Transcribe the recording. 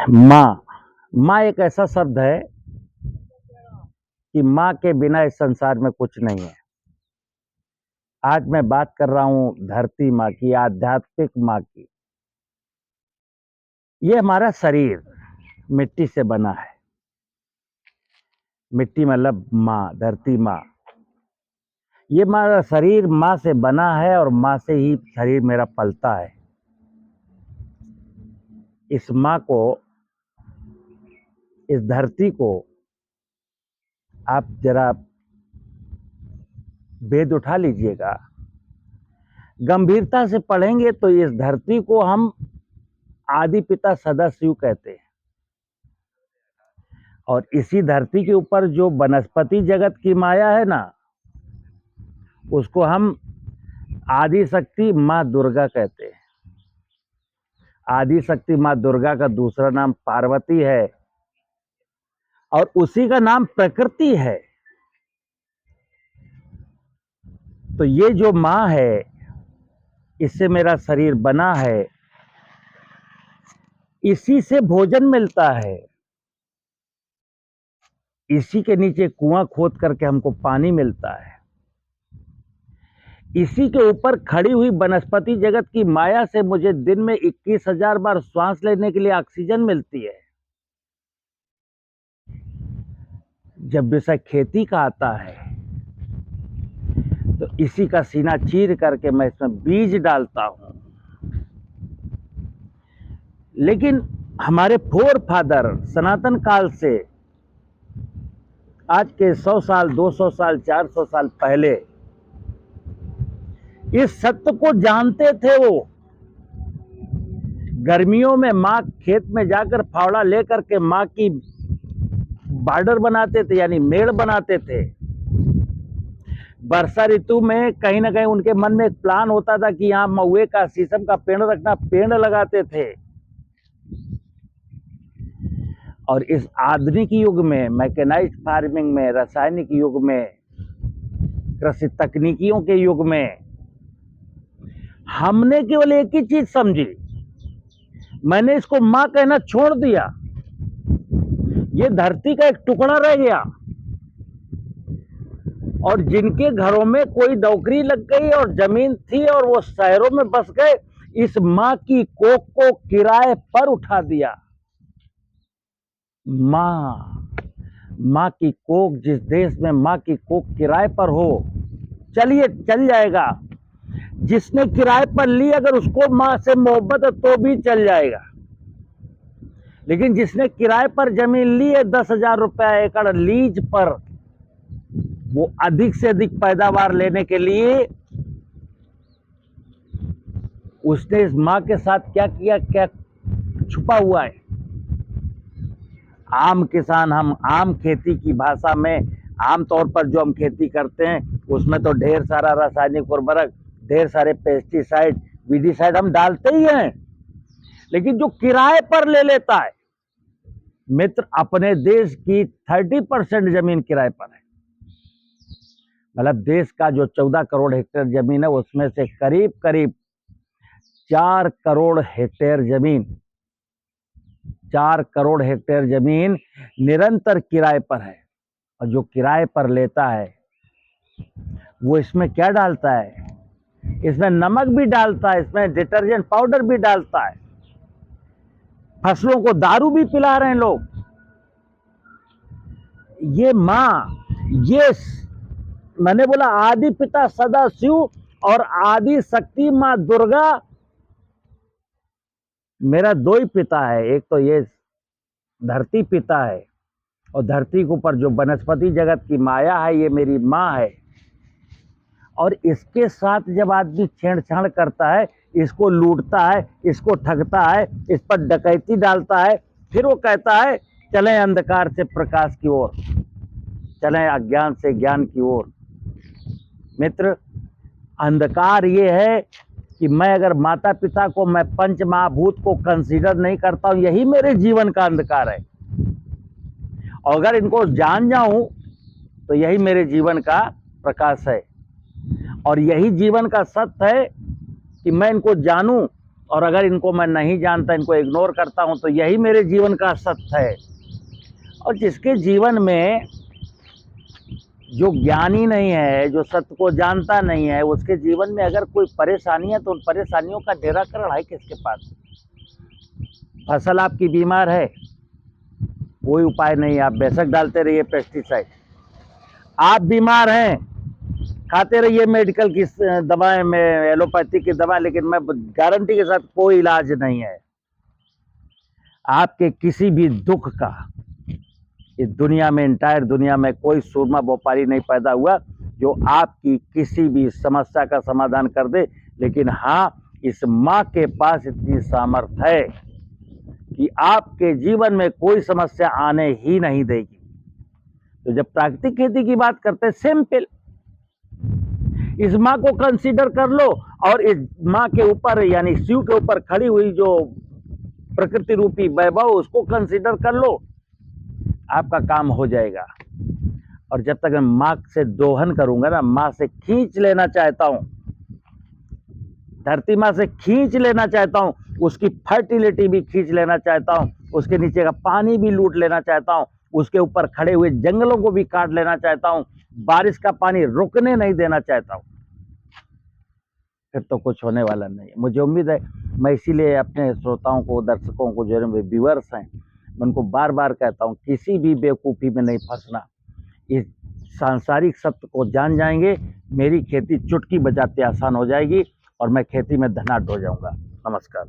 माँ। माँ एक ऐसा शब्द है कि माँ के बिना इस संसार में कुछ नहीं है। आज मैं बात कर रहा हूँ धरती माँ की, आध्यात्मिक माँ की। ये हमारा शरीर मिट्टी से बना है। मिट्टी मतलब माँ, धरती माँ। ये हमारा शरीर माँ से बना है और माँ से ही शरीर मेरा पलता है। इस माँ को, इस धरती को आप जरा वेद उठा लीजिएगा, गंभीरता से पढ़ेंगे तो इस धरती को हम आदि पिता सदाशिव कहते हैं। और इसी धरती के ऊपर जो वनस्पति जगत की माया है ना, उसको हम आदि शक्ति माँ दुर्गा कहते हैं। आदि शक्ति माँ दुर्गा का दूसरा नाम पार्वती है और उसी का नाम प्रकृति है। तो ये जो माँ है, इससे मेरा शरीर बना है, इसी से भोजन मिलता है, इसी के नीचे कुआं खोद करके हमको पानी मिलता है, इसी के ऊपर खड़ी हुई वनस्पति जगत की माया से मुझे दिन में 21,000 बार श्वास लेने के लिए ऑक्सीजन मिलती है। जब विषय खेती का आता है तो इसी का सीना चीर करके मैं इसमें बीज डालता हूं। लेकिन हमारे फोर फादर सनातन काल से आज के 100 साल, 200 साल, 400 साल पहले इस सत्य को जानते थे। वो गर्मियों में माँ खेत में जाकर फावड़ा लेकर के माँ की बॉर्डर बनाते थे, यानी मेड़ बनाते थे। वर्षा ऋतु में कहीं ना कहीं उनके मन में एक प्लान होता था कि यहाँ महुए का, शीशम का पेड़ रखना, पेड़ लगाते थे। और इस आधुनिक युग में, मैकेनाइज्ड फार्मिंग में, रासायनिक युग में, कृषि तकनीकियों के युग में हमने केवल एक ही चीज समझी, मैंने इसको मां कहना छोड़ दिया। ये धरती का एक टुकड़ा रह गया। और जिनके घरों में कोई नौकरी लग गई और जमीन थी और वो शहरों में बस गए, इस मां की कोख को किराए पर उठा दिया। मां की कोख, जिस देश में मां की कोख किराए पर हो, चलिए चल जाएगा। जिसने किराए पर ली, अगर उसको मां से मोहब्बत है तो भी चल जाएगा। लेकिन जिसने किराए पर जमीन ली है 10,000 रुपया एकड़ लीज पर, वो अधिक से अधिक पैदावार लेने के लिए उसने इस मां के साथ क्या किया, क्या छुपा हुआ है। आम किसान, हम आम खेती की भाषा में, आमतौर पर जो हम खेती करते हैं उसमें तो ढेर सारा रासायनिक उर्वरक, ढेर सारे पेस्टिसाइड, विडिसाइड हम डालते ही हैं। लेकिन जो किराए पर ले लेता है मित्र, अपने देश की 30% जमीन किराए पर है। मतलब देश का जो 14 करोड़ हेक्टेयर जमीन है, उसमें से करीब करीब 4 करोड़ हेक्टेयर जमीन, 4 करोड़ हेक्टेयर जमीन निरंतर किराए पर है। और जो किराए पर लेता है वो इसमें क्या डालता है? इसमें नमक भी डालता है, इसमें डिटर्जेंट पाउडर भी डालता है, फसलों को दारू भी पिला रहे हैं लोग। ये मां, ये मैंने बोला आदि पिता सदाशिव और आदि शक्ति मां दुर्गा, मेरा दो ही पिता है। एक तो ये धरती पिता है और धरती के ऊपर जो वनस्पति जगत की माया है, ये मेरी माँ है। और इसके साथ जब आदमी छेड़छाड़ करता है, इसको लूटता है, इसको ठगता है, इस पर डकैती डालता है, फिर वो कहता है चलें अंधकार से प्रकाश की ओर, चलें अज्ञान से ज्ञान की ओर। मित्र, अंधकार ये है कि मैं अगर माता पिता को, मैं पंच महाभूत को कंसीडर नहीं करता हूं, यही मेरे जीवन का अंधकार है। और अगर इनको जान जाऊं तो यही मेरे जीवन का प्रकाश है। और यही जीवन का सत्य है कि मैं इनको जानूं और अगर इनको मैं नहीं जानता, इनको इग्नोर करता हूँ, तो यही मेरे जीवन का सत्य है। और जिसके जीवन में जो ज्ञानी नहीं है, जो सत्य को जानता नहीं है, उसके जीवन में अगर कोई परेशानी है तो उन परेशानियों का निराकरण है किसके पास? फसल आपकी बीमार है, कोई उपाय नहीं, आप बेशक डालते रहिए पेस्टिसाइड। आप बीमार हैं, खाते रहिए मेडिकल की दवाएं में, एलोपैथी की दवा, लेकिन मैं गारंटी के साथ कोई इलाज नहीं है आपके किसी भी दुख का। इस दुनिया में, इंटायर दुनिया में कोई सूरमा व्यापारी नहीं पैदा हुआ जो आपकी किसी भी समस्या का समाधान कर दे। लेकिन हाँ, इस माँ के पास इतनी सामर्थ्य है कि आपके जीवन में कोई समस्या आने ही नहीं देगी। तो जब प्राकृतिक खेती की बात करते हैं, सिंपल, इस माँ को कंसीडर कर लो और इस माँ के ऊपर यानी शिव के ऊपर खड़ी हुई जो प्रकृति रूपी वैभव, उसको कंसीडर कर लो, आपका काम हो जाएगा। और जब तक मैं माँ से दोहन करूंगा ना, माँ से खींच लेना चाहता हूं, धरती माँ से खींच लेना चाहता हूं, उसकी फर्टिलिटी भी खींच लेना चाहता हूं, उसके नीचे का पानी भी लूट लेना चाहता हूं, उसके ऊपर खड़े हुए जंगलों को भी काट लेना चाहता हूं, बारिश का पानी रुकने नहीं देना चाहता हूं, फिर तो कुछ होने वाला नहीं है। मुझे उम्मीद है, मैं इसीलिए अपने श्रोताओं को, दर्शकों को, जो व्यूअर्स हैं, मैं उनको बार बार कहता हूं, किसी भी बेवकूफ़ी में नहीं फंसना। इस सांसारिक सत्य को जान जाएंगे, मेरी खेती चुटकी बजाते आसान हो जाएगी और मैं खेती में धनाढ्य हो जाऊंगा। नमस्कार।